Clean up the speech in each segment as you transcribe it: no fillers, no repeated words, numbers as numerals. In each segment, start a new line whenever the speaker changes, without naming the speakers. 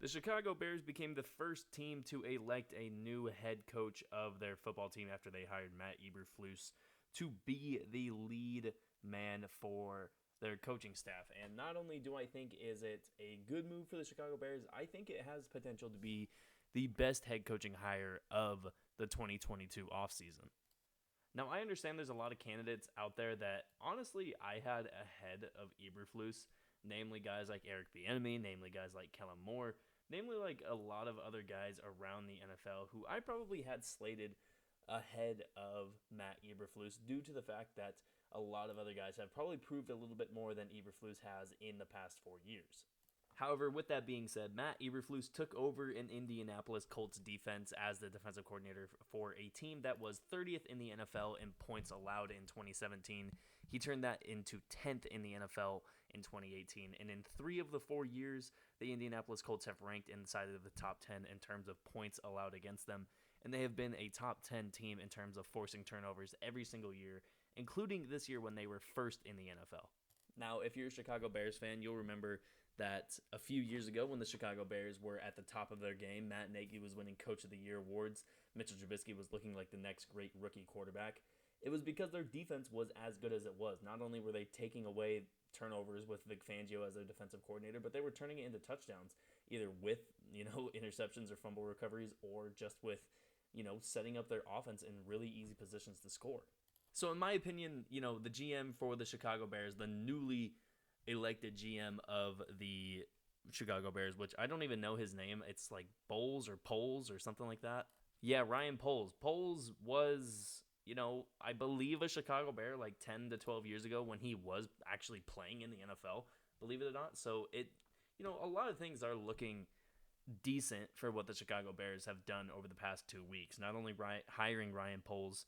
The Chicago Bears became the first team to elect a new head coach of their football team after they hired Matt Eberflus to be the lead man for their coaching staff. And not only do I think is it a good move for the Chicago Bears, I think it has potential to be the best head coaching hire of the 2022 offseason. Now, I understand there's a lot of candidates out there that honestly I had ahead of Eberflus, namely guys like Eric Bieniemy, namely guys like Kellen Moore, namely like a lot of other guys around the NFL who I probably had slated ahead of Matt Eberflus due to the fact that a lot of other guys have probably proved a little bit more than Eberflus has in the past 4 years. However, with that being said, Matt Eberflus took over an Indianapolis Colts defense as the defensive coordinator for a team that was 30th in the NFL in points allowed in 2017. He turned that into 10th in the NFL in 2018. And in 3 of the 4 years, the Indianapolis Colts have ranked inside of the top 10 in terms of points allowed against them. And they have been a top 10 team in terms of forcing turnovers every single year, including this year when they were first in the NFL. Now, if you're a Chicago Bears fan, you'll remember that a few years ago when the Chicago Bears were at the top of their game, Matt Nagy was winning Coach of the Year awards, Mitchell Trubisky was looking like the next great rookie quarterback. It was because their defense was as good as it was. Not only were they taking away turnovers with Vic Fangio as their defensive coordinator, but they were turning it into touchdowns, either with, interceptions or fumble recoveries or just with, setting up their offense in really easy positions to score. So in my opinion, the GM for the Chicago Bears, the newly elected GM of the Chicago Bears, which I don't even know his name. It's like Bowles or Poles or something like that. Yeah, Ryan Poles. Poles was, I believe a Chicago Bear like 10 to 12 years ago when he was actually playing in the NFL, believe it or not. So a lot of things are looking decent for what the Chicago Bears have done over the past 2 weeks. Not only hiring Ryan Poles,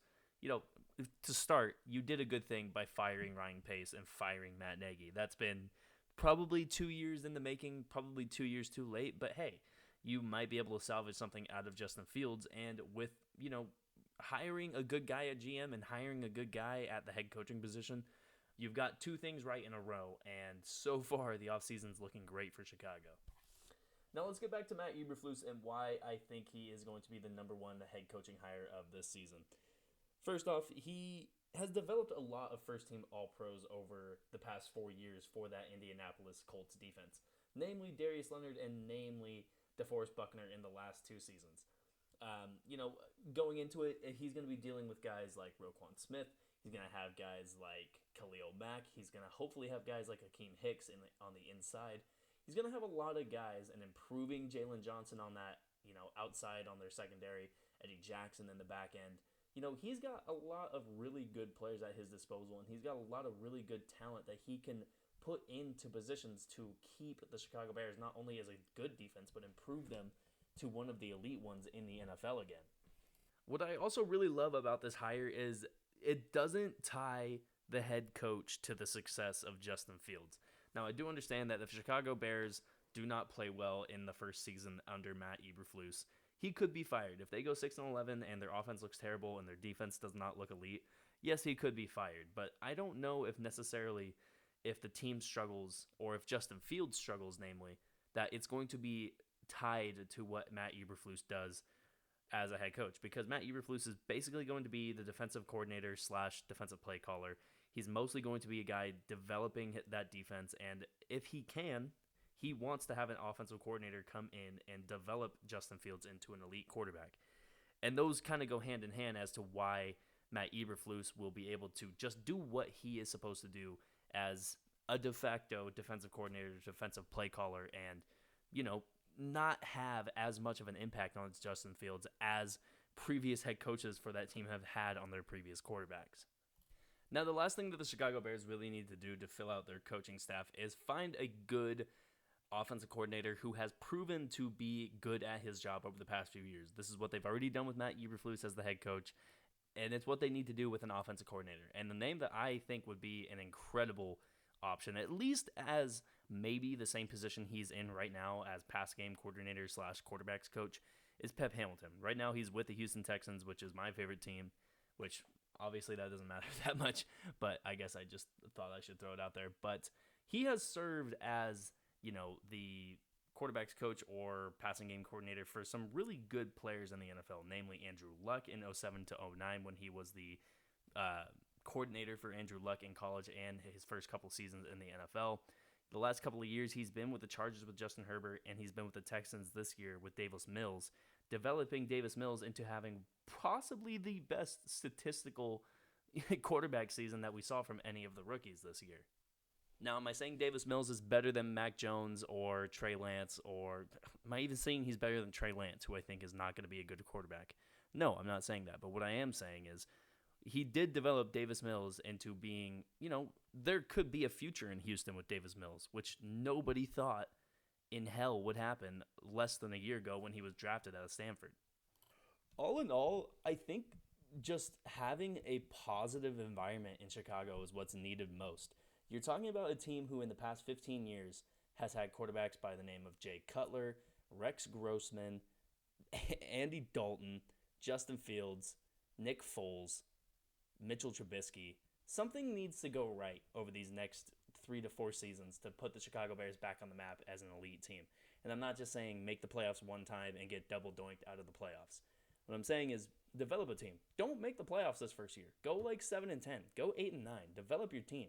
to start, you did a good thing by firing Ryan Pace and firing Matt Nagy. That's been probably 2 years in the making, probably 2 years too late, but hey, you might be able to salvage something out of Justin Fields. And with, hiring a good guy at GM and hiring a good guy at the head coaching position, you've got two things right in a row. And so far, the offseason's looking great for Chicago. Now let's get back to Matt Eberflus and why I think he is going to be the number one head coaching hire of this season. First off, he has developed a lot of first-team All-Pros over the past 4 years for that Indianapolis Colts defense, namely Darius Leonard and namely DeForest Buckner in the last 2 seasons. Going into it, he's going to be dealing with guys like Roquan Smith. He's going to have guys like Khalil Mack. He's going to hopefully have guys like Akeem Hicks on the inside. He's going to have a lot of guys and improving Jalen Johnson on that, outside on their secondary, Eddie Jackson in the back end. He's got a lot of really good players at his disposal, and he's got a lot of really good talent that he can put into positions to keep the Chicago Bears not only as a good defense, but improve them to one of the elite ones in the NFL again. What I also really love about this hire is it doesn't tie the head coach to the success of Justin Fields. Now, I do understand that if Chicago Bears do not play well in the first season under Matt Eberflus, he could be fired. If they go 6-11 and their offense looks terrible and their defense does not look elite, yes, he could be fired. But I don't know if necessarily if the team struggles or if Justin Fields struggles, namely, that it's going to be tied to what Matt Eberflus does as a head coach, because Matt Eberflus is basically going to be the defensive coordinator / defensive play caller. He's mostly going to be a guy developing that defense, and if he can, he wants to have an offensive coordinator come in and develop Justin Fields into an elite quarterback. And those kind of go hand in hand as to why Matt Eberflus will be able to just do what he is supposed to do as a de facto defensive coordinator, defensive play caller, and, not have as much of an impact on Justin Fields as previous head coaches for that team have had on their previous quarterbacks. Now, the last thing that the Chicago Bears really need to do to fill out their coaching staff is find a good offensive coordinator who has proven to be good at his job over the past few years. This is what they've already done with Matt Eberflus as the head coach, and it's what they need to do with an offensive coordinator. And the name that I think would be an incredible option, at least as maybe the same position he's in right now as pass game coordinator / quarterbacks coach, is Pep Hamilton. Right now he's with the Houston Texans, which is my favorite team, which obviously that doesn't matter that much, but I guess I just thought I should throw it out there. But he has served as, the quarterbacks coach or passing game coordinator for some really good players in the NFL, namely Andrew Luck in 07 to 09 when he was the coordinator for Andrew Luck in college and his first couple seasons in the NFL. The last couple of years, he's been with the Chargers with Justin Herbert, and he's been with the Texans this year with Davis Mills, developing Davis Mills into having possibly the best statistical quarterback season that we saw from any of the rookies this year. Now, am I saying Davis Mills is better than Mac Jones or Trey Lance, or am I even saying he's better than Trey Lance, who I think is not going to be a good quarterback? No, I'm not saying that. But what I am saying is he did develop Davis Mills into being, there could be a future in Houston with Davis Mills, which nobody thought in hell would happen less than a year ago when he was drafted out of Stanford. All in all, I think just having a positive environment in Chicago is what's needed most. You're talking about a team who in the past 15 years has had quarterbacks by the name of Jay Cutler, Rex Grossman, Andy Dalton, Justin Fields, Nick Foles, Mitchell Trubisky. Something needs to go right over these next 3 to 4 seasons to put the Chicago Bears back on the map as an elite team. And I'm not just saying make the playoffs one time and get double doinked out of the playoffs. What I'm saying is develop a team. Don't make the playoffs this first year. Go like 7-10. Go 8-9. Develop your team.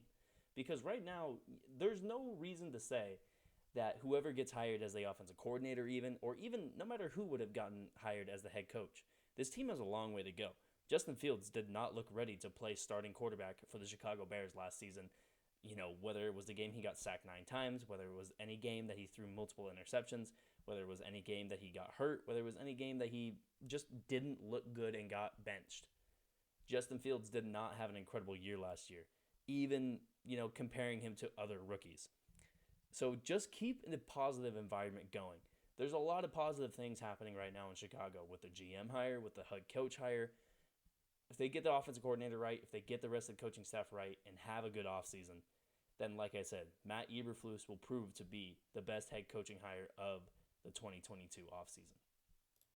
Because right now, there's no reason to say that whoever gets hired as the offensive coordinator or even no matter who would have gotten hired as the head coach, this team has a long way to go. Justin Fields did not look ready to play starting quarterback for the Chicago Bears last season. Whether it was the game he got sacked 9 times, whether it was any game that he threw multiple interceptions, whether it was any game that he got hurt, whether it was any game that he just didn't look good and got benched. Justin Fields did not have an incredible year last year, even, comparing him to other rookies. So just keep the positive environment going. There's a lot of positive things happening right now in Chicago with the GM hire, with the head coach hire. If they get the offensive coordinator right, if they get the rest of the coaching staff right and have a good offseason, then like I said, Matt Eberflus will prove to be the best head coaching hire of the 2022 offseason.